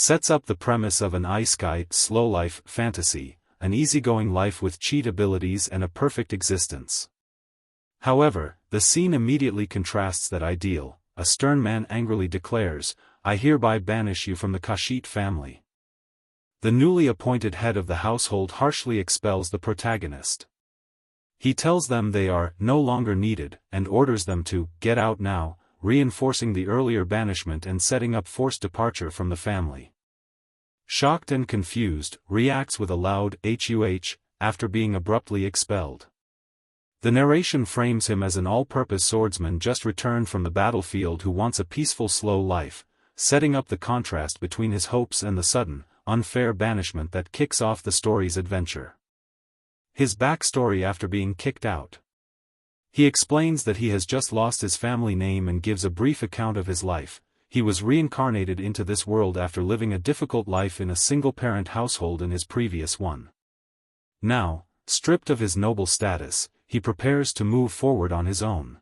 sets up the premise of an isekai slow life fantasy, an easygoing life with cheat abilities and a perfect existence. However, the scene immediately contrasts that ideal. A stern man angrily declares, "I hereby banish you from the Kashit family." The newly appointed head of the household harshly expels the protagonist. He tells them they are no longer needed, and orders them to get out now, reinforcing the earlier banishment and setting up forced departure from the family. Shocked and confused, reacts with a loud "huh" after being abruptly expelled. The narration frames him as an all-purpose swordsman just returned from the battlefield who wants a peaceful slow life, setting up the contrast between his hopes and the sudden, unfair banishment that kicks off the story's adventure. His backstory after being kicked out. He explains that he has just lost his family name and gives a brief account of his life. He was reincarnated into this world after living a difficult life in a single-parent household in his previous one. Now, stripped of his noble status, he prepares to move forward on his own.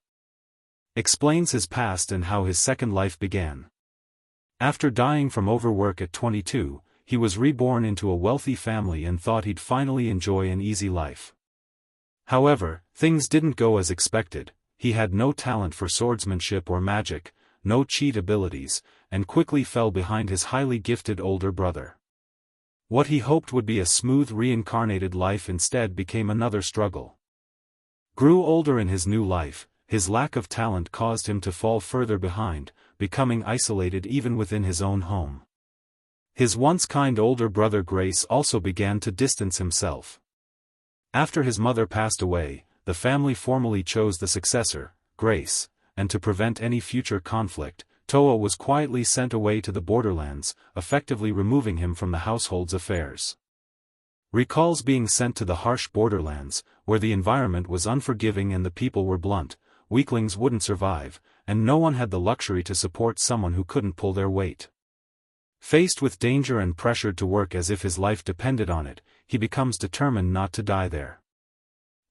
Explains his past and how his second life began. After dying from overwork at 22, he was reborn into a wealthy family and thought he'd finally enjoy an easy life. However, things didn't go as expected. He had no talent for swordsmanship or magic, no cheat abilities, and quickly fell behind his highly gifted older brother. What he hoped would be a smooth reincarnated life instead became another struggle. Grew older in his new life, his lack of talent caused him to fall further behind, becoming isolated even within his own home. His once kind older brother Grace also began to distance himself. After his mother passed away, the family formally chose the successor, Grace, and to prevent any future conflict, Toa was quietly sent away to the borderlands, effectively removing him from the household's affairs. Recalls being sent to the harsh borderlands, where the environment was unforgiving and the people were blunt, weaklings wouldn't survive, and no one had the luxury to support someone who couldn't pull their weight. Faced with danger and pressured to work as if his life depended on it, he becomes determined not to die there.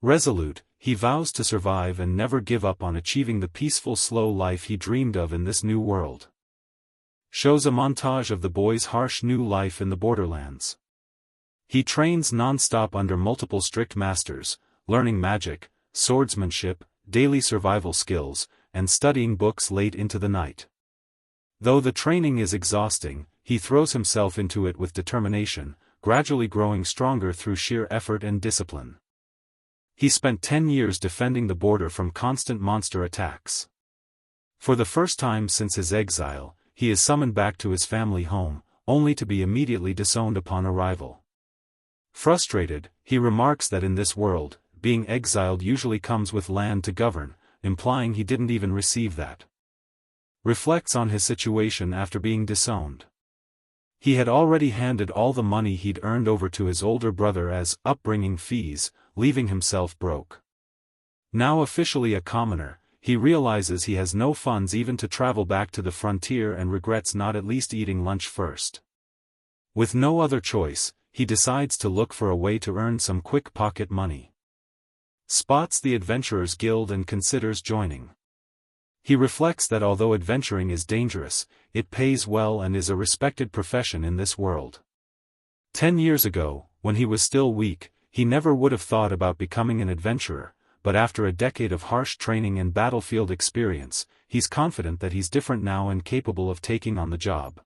Resolute, he vows to survive and never give up on achieving the peaceful slow life he dreamed of in this new world. Shows a montage of the boy's harsh new life in the borderlands. He trains non-stop under multiple strict masters, learning magic, swordsmanship, daily survival skills, and studying books late into the night. Though the training is exhausting, he throws himself into it with determination, gradually growing stronger through sheer effort and discipline. He spent 10 years defending the border from constant monster attacks. For the first time since his exile, he is summoned back to his family home, only to be immediately disowned upon arrival. Frustrated, he remarks that in this world, being exiled usually comes with land to govern, implying he didn't even receive that. Reflects on his situation after being disowned. He had already handed all the money he'd earned over to his older brother as upbringing fees, leaving himself broke. Now officially a commoner, he realizes he has no funds even to travel back to the frontier and regrets not at least eating lunch first. With no other choice, he decides to look for a way to earn some quick pocket money. Spots the Adventurers Guild and considers joining. He reflects that although adventuring is dangerous, it pays well and is a respected profession in this world. 10 years ago, when he was still weak, he never would have thought about becoming an adventurer, but after a decade of harsh training and battlefield experience, he's confident that he's different now and capable of taking on the job.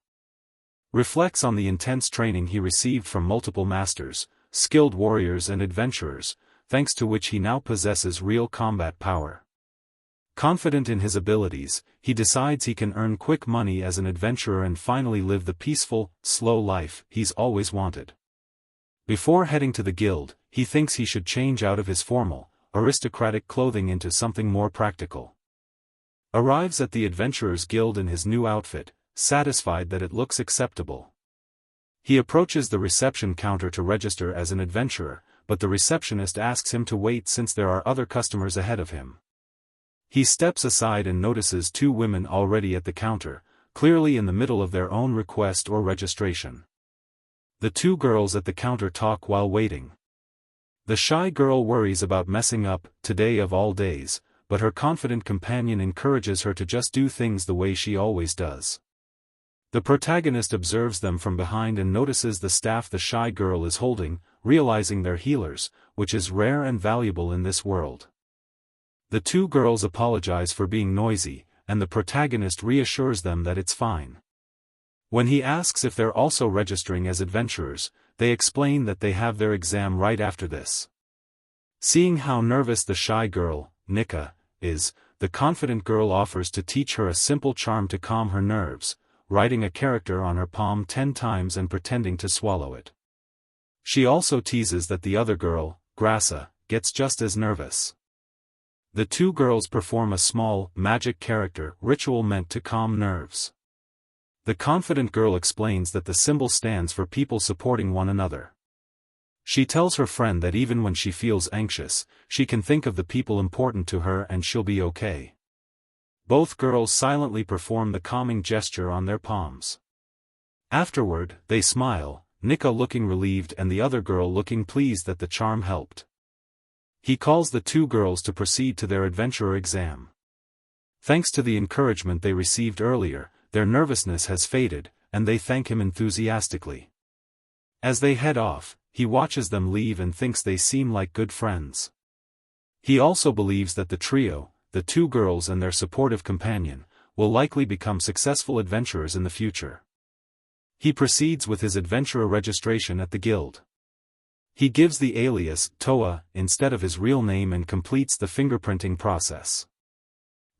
Reflects on the intense training he received from multiple masters, skilled warriors and adventurers, thanks to which he now possesses real combat power. Confident in his abilities, he decides he can earn quick money as an adventurer and finally live the peaceful, slow life he's always wanted. Before heading to the guild, he thinks he should change out of his formal, aristocratic clothing into something more practical. Arrives at the Adventurers Guild in his new outfit, satisfied that it looks acceptable. He approaches the reception counter to register as an adventurer, but the receptionist asks him to wait since there are other customers ahead of him. He steps aside and notices two women already at the counter, clearly in the middle of their own request or registration. The two girls at the counter talk while waiting. The shy girl worries about messing up, today of all days, but her confident companion encourages her to just do things the way she always does. The protagonist observes them from behind and notices the staff the shy girl is holding, realizing they're healers, which is rare and valuable in this world. The two girls apologize for being noisy, and the protagonist reassures them that it's fine. When he asks if they're also registering as adventurers, they explain that they have their exam right after this. Seeing how nervous the shy girl, Nika, is, the confident girl offers to teach her a simple charm to calm her nerves, writing a character on her palm 10 times and pretending to swallow it. She also teases that the other girl, Grassa, gets just as nervous. The two girls perform a small, magic character ritual meant to calm nerves. The confident girl explains that the symbol stands for people supporting one another. She tells her friend that even when she feels anxious, she can think of the people important to her and she'll be okay. Both girls silently perform the calming gesture on their palms. Afterward, they smile, Nika looking relieved and the other girl looking pleased that the charm helped. He calls the two girls to proceed to their adventurer exam. Thanks to the encouragement they received earlier, their nervousness has faded, and they thank him enthusiastically. As they head off, he watches them leave and thinks they seem like good friends. He also believes that the trio, the two girls and their supportive companion, will likely become successful adventurers in the future. He proceeds with his adventurer registration at the guild. He gives the alias, Toa, instead of his real name and completes the fingerprinting process.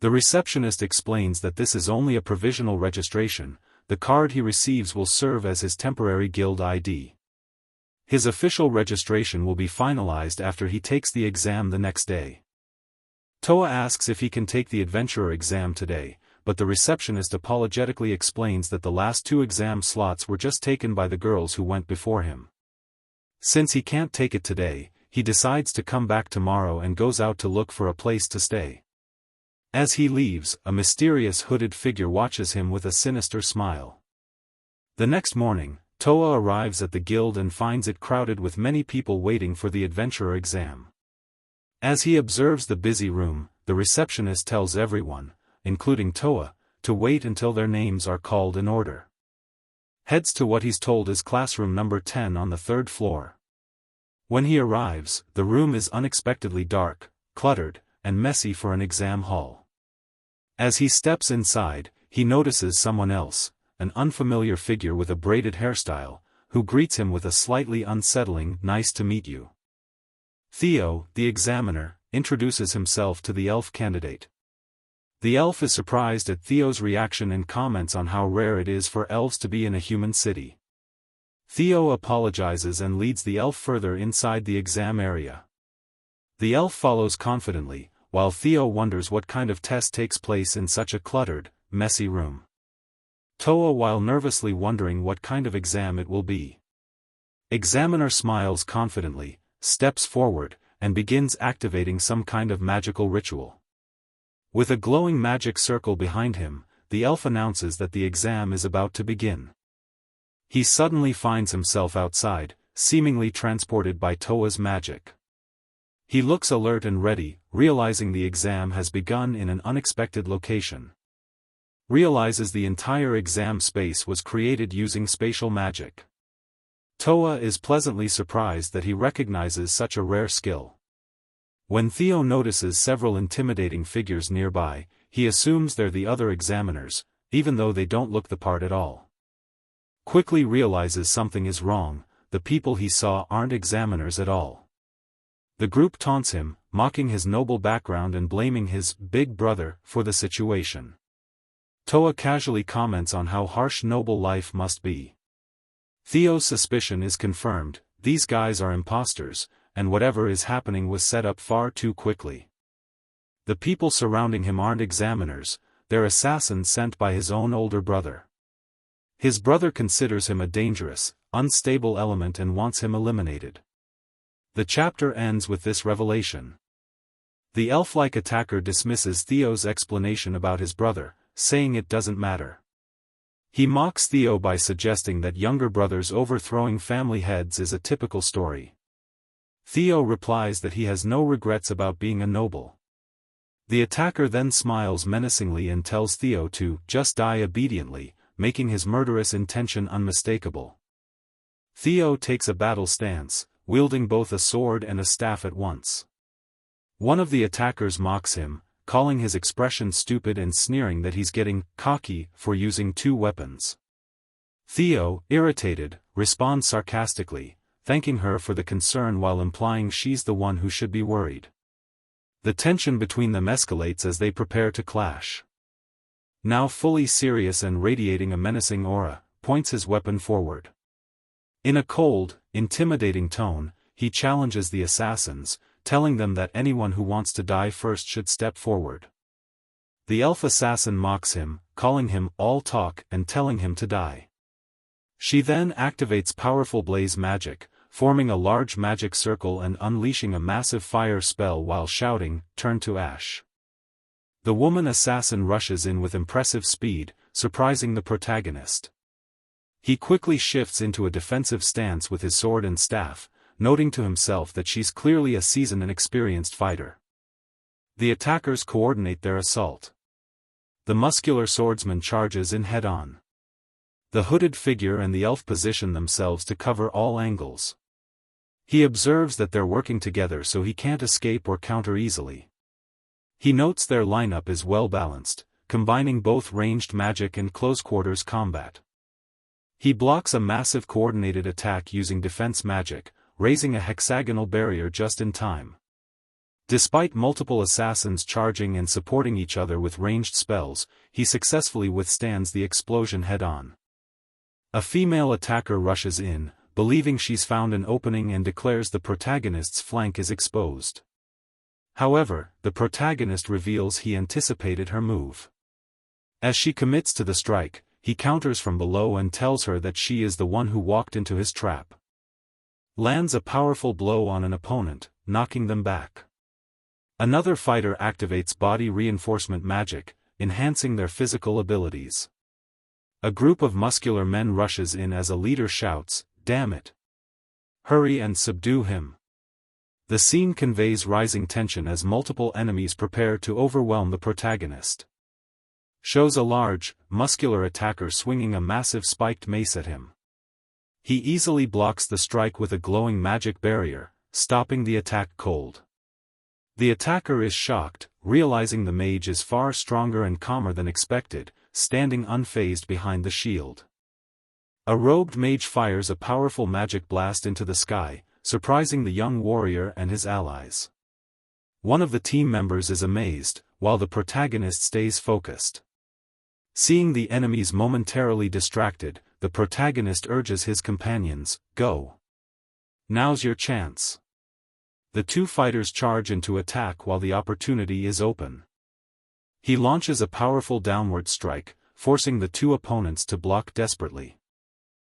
The receptionist explains that this is only a provisional registration, the card he receives will serve as his temporary guild ID. His official registration will be finalized after he takes the exam the next day. Toa asks if he can take the adventurer exam today, but the receptionist apologetically explains that the last 2 exam slots were just taken by the girls who went before him. Since he can't take it today, he decides to come back tomorrow and goes out to look for a place to stay. As he leaves, a mysterious hooded figure watches him with a sinister smile. The next morning, Toa arrives at the guild and finds it crowded with many people waiting for the adventurer exam. As he observes the busy room, the receptionist tells everyone, including Toa, to wait until their names are called in order. Heads to what he's told is classroom number 10 on the 3rd floor. When he arrives, the room is unexpectedly dark, cluttered, and messy for an exam hall. As he steps inside, he notices someone else, an unfamiliar figure with a braided hairstyle, who greets him with a slightly unsettling "nice to meet you." Theo, the examiner, introduces himself to the elf candidate. The elf is surprised at Theo's reaction and comments on how rare it is for elves to be in a human city. Theo apologizes and leads the elf further inside the exam area. The elf follows confidently, while Theo wonders what kind of test takes place in such a cluttered, messy room. Toa while nervously wondering what kind of exam it will be. Examiner smiles confidently, steps forward, and begins activating some kind of magical ritual. With a glowing magic circle behind him, the elf announces that the exam is about to begin. He suddenly finds himself outside, seemingly transported by Toa's magic. He looks alert and ready, realizing the exam has begun in an unexpected location. Realizes the entire exam space was created using spatial magic. Toa is pleasantly surprised that he recognizes such a rare skill. When Theo notices several intimidating figures nearby, he assumes they're the other examiners, even though they don't look the part at all. Quickly realizes something is wrong, the people he saw aren't examiners at all. The group taunts him, mocking his noble background and blaming his big brother for the situation. Toa casually comments on how harsh noble life must be. Theo's suspicion is confirmed, these guys are imposters, and whatever is happening was set up far too quickly. The people surrounding him aren't examiners, they're assassins sent by his own older brother. His brother considers him a dangerous, unstable element and wants him eliminated. The chapter ends with this revelation. The elf-like attacker dismisses Theo's explanation about his brother, saying it doesn't matter. He mocks Theo by suggesting that younger brothers overthrowing family heads is a typical story. Theo replies that he has no regrets about being a noble. The attacker then smiles menacingly and tells Theo to just die obediently, making his murderous intention unmistakable. Theo takes a battle stance, wielding both a sword and a staff at once. One of the attackers mocks him, calling his expression stupid and sneering that he's getting cocky for using two weapons. Theo, irritated, responds sarcastically, thanking her for the concern while implying she's the one who should be worried. The tension between them escalates as they prepare to clash. Now fully serious and radiating a menacing aura, points his weapon forward. In a cold, intimidating tone, he challenges the assassins, telling them that anyone who wants to die first should step forward. The elf assassin mocks him, calling him all talk and telling him to die. She then activates powerful blaze magic, forming a large magic circle and unleashing a massive fire spell while shouting, "Turn to ash." The woman assassin rushes in with impressive speed, surprising the protagonist. He quickly shifts into a defensive stance with his sword and staff, noting to himself that she's clearly a seasoned and experienced fighter. The attackers coordinate their assault. The muscular swordsman charges in head-on. The hooded figure and the elf position themselves to cover all angles. He observes that they're working together so he can't escape or counter easily. He notes their lineup is well balanced, combining both ranged magic and close-quarters combat. He blocks a massive coordinated attack using defense magic, raising a hexagonal barrier just in time. Despite multiple assassins charging and supporting each other with ranged spells, he successfully withstands the explosion head-on. A female attacker rushes in, believing she's found an opening and declares the protagonist's flank is exposed. However, the protagonist reveals he anticipated her move. As she commits to the strike, he counters from below and tells her that she is the one who walked into his trap. Lands a powerful blow on an opponent, knocking them back. Another fighter activates body reinforcement magic, enhancing their physical abilities. A group of muscular men rushes in as a leader shouts, "Damn it! Hurry and subdue him." The scene conveys rising tension as multiple enemies prepare to overwhelm the protagonist. Shows a large, muscular attacker swinging a massive spiked mace at him. He easily blocks the strike with a glowing magic barrier, stopping the attack cold. The attacker is shocked, realizing the mage is far stronger and calmer than expected, standing unfazed behind the shield. A robed mage fires a powerful magic blast into the sky, surprising the young warrior and his allies. One of the team members is amazed, while the protagonist stays focused. Seeing the enemies momentarily distracted, the protagonist urges his companions, "Go. Now's your chance." The two fighters charge into attack while the opportunity is open. He launches a powerful downward strike, forcing the two opponents to block desperately.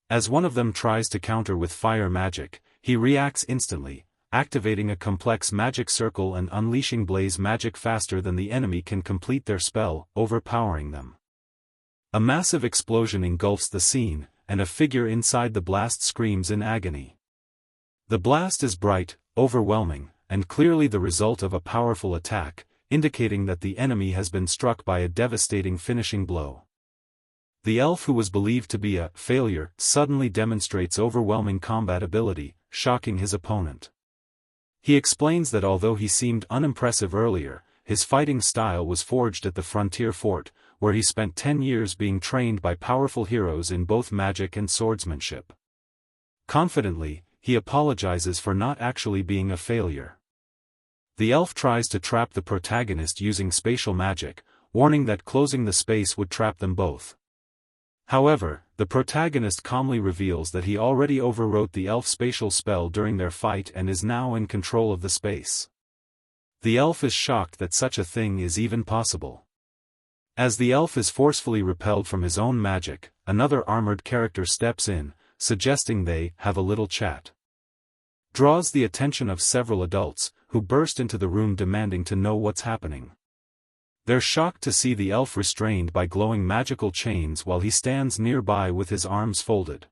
As one of them tries to counter with fire magic, he reacts instantly, activating a complex magic circle and unleashing blaze magic faster than the enemy can complete their spell, overpowering them. A massive explosion engulfs the scene, and a figure inside the blast screams in agony. The blast is bright, overwhelming, and clearly the result of a powerful attack, indicating that the enemy has been struck by a devastating finishing blow. The elf who was believed to be a failure suddenly demonstrates overwhelming combat ability, shocking his opponent. He explains that although he seemed unimpressive earlier, his fighting style was forged at the frontier fort, where he spent 10 years being trained by powerful heroes in both magic and swordsmanship. Confidently, he apologizes for not actually being a failure. The elf tries to trap the protagonist using spatial magic, warning that closing the space would trap them both. However, the protagonist calmly reveals that he already overwrote the elf spatial spell during their fight and is now in control of the space. The elf is shocked that such a thing is even possible. As the elf is forcefully repelled from his own magic, another armored character steps in, suggesting they have a little chat. Draws the attention of several adults, who burst into the room demanding to know what's happening. They're shocked to see the elf restrained by glowing magical chains while he stands nearby with his arms folded.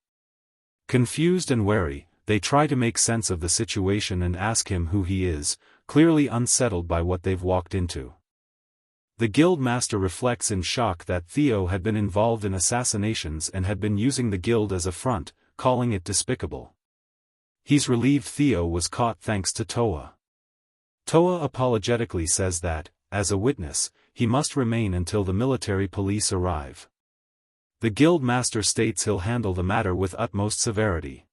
Confused and wary, they try to make sense of the situation and ask him who he is, clearly unsettled by what they've walked into. The guild master reflects in shock that Theo had been involved in assassinations and had been using the guild as a front, calling it despicable. He's relieved Theo was caught thanks to Toa. Toa apologetically says that, as a witness, he must remain until the military police arrive. The guild master states he'll handle the matter with utmost severity.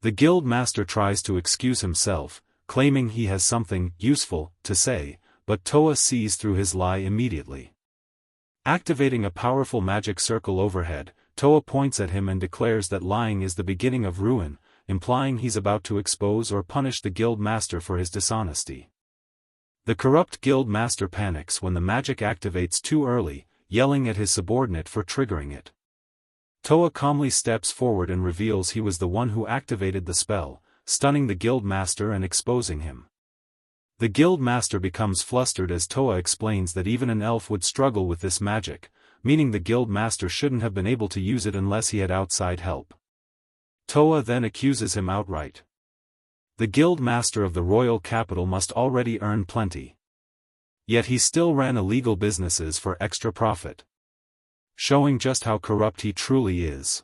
The guild master tries to excuse himself, claiming he has something useful to say, but Toa sees through his lie immediately. Activating a powerful magic circle overhead, Toa points at him and declares that lying is the beginning of ruin, implying he's about to expose or punish the guild master for his dishonesty. The corrupt guild master panics when the magic activates too early, yelling at his subordinate for triggering it. Toa calmly steps forward and reveals he was the one who activated the spell, stunning the guild master and exposing him. The guild master becomes flustered as Toa explains that even an elf would struggle with this magic, meaning the guild master shouldn't have been able to use it unless he had outside help. Toa then accuses him outright. The guild master of the royal capital must already earn plenty. Yet he still ran illegal businesses for extra profit. Showing just how corrupt he truly is.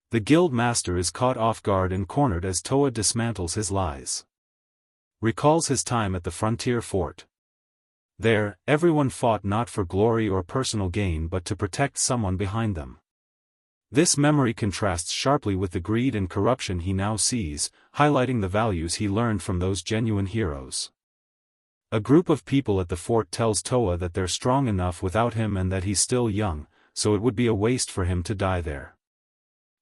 The guild master is caught off guard and cornered as Toa dismantles his lies. Recalls his time at the frontier fort. There, everyone fought not for glory or personal gain but to protect someone behind them. This memory contrasts sharply with the greed and corruption he now sees, highlighting the values he learned from those genuine heroes. A group of people at the fort tells Toa that they're strong enough without him and that he's still young, so it would be a waste for him to die there.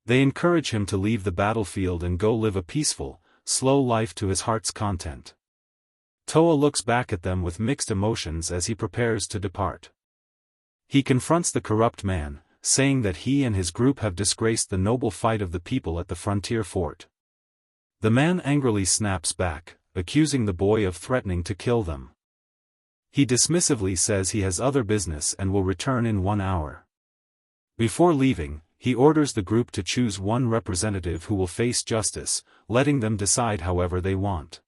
They encourage him to leave the battlefield and go live a peaceful, slow life to his heart's content. Toa looks back at them with mixed emotions as he prepares to depart. He confronts the corrupt man, saying that he and his group have disgraced the noble fight of the people at the frontier fort. The man angrily snaps back, accusing the boy of threatening to kill them. He dismissively says he has other business and will return in 1 hour. Before leaving, he orders the group to choose one representative who will face justice, letting them decide however they want.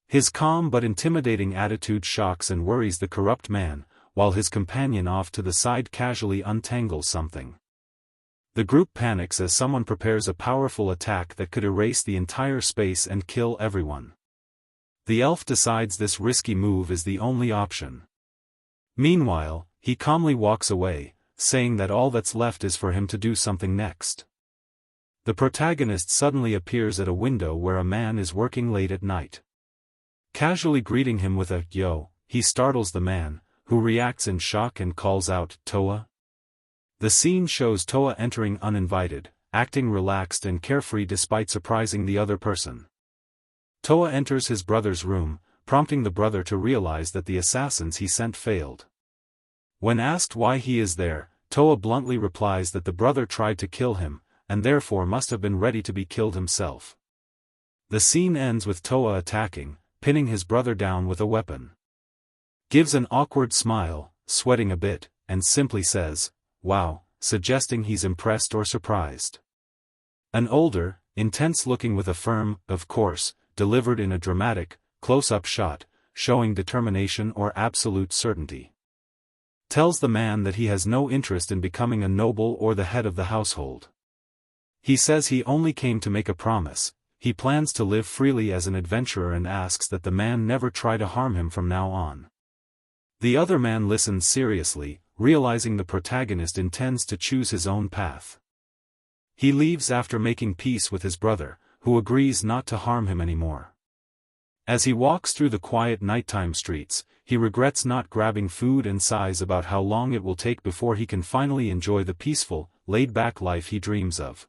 His calm but intimidating attitude shocks and worries the corrupt man, while his companion off to the side casually untangles something. The group panics as someone prepares a powerful attack that could erase the entire space and kill everyone. The elf decides this risky move is the only option. Meanwhile, he calmly walks away, saying that all that's left is for him to do something next. The protagonist suddenly appears at a window where a man is working late at night. Casually greeting him with a "yo," he startles the man, who reacts in shock and calls out, "Toa?" The scene shows Toa entering uninvited, acting relaxed and carefree despite surprising the other person. Toa enters his brother's room, prompting the brother to realize that the assassins he sent failed. When asked why he is there, Toa bluntly replies that the brother tried to kill him, and therefore must have been ready to be killed himself. The scene ends with Toa attacking, pinning his brother down with a weapon. Gives an awkward smile, sweating a bit, and simply says, "Wow," suggesting he's impressed or surprised. An older, intense looking with a firm, "of course," delivered in a dramatic, close-up shot, showing determination or absolute certainty. Tells the man that he has no interest in becoming a noble or the head of the household. He says he only came to make a promise, he plans to live freely as an adventurer and asks that the man never try to harm him from now on. The other man listens seriously, realizing the protagonist intends to choose his own path. He leaves after making peace with his brother, who agrees not to harm him anymore. As he walks through the quiet nighttime streets, he regrets not grabbing food and sighs about how long it will take before he can finally enjoy the peaceful, laid-back life he dreams of.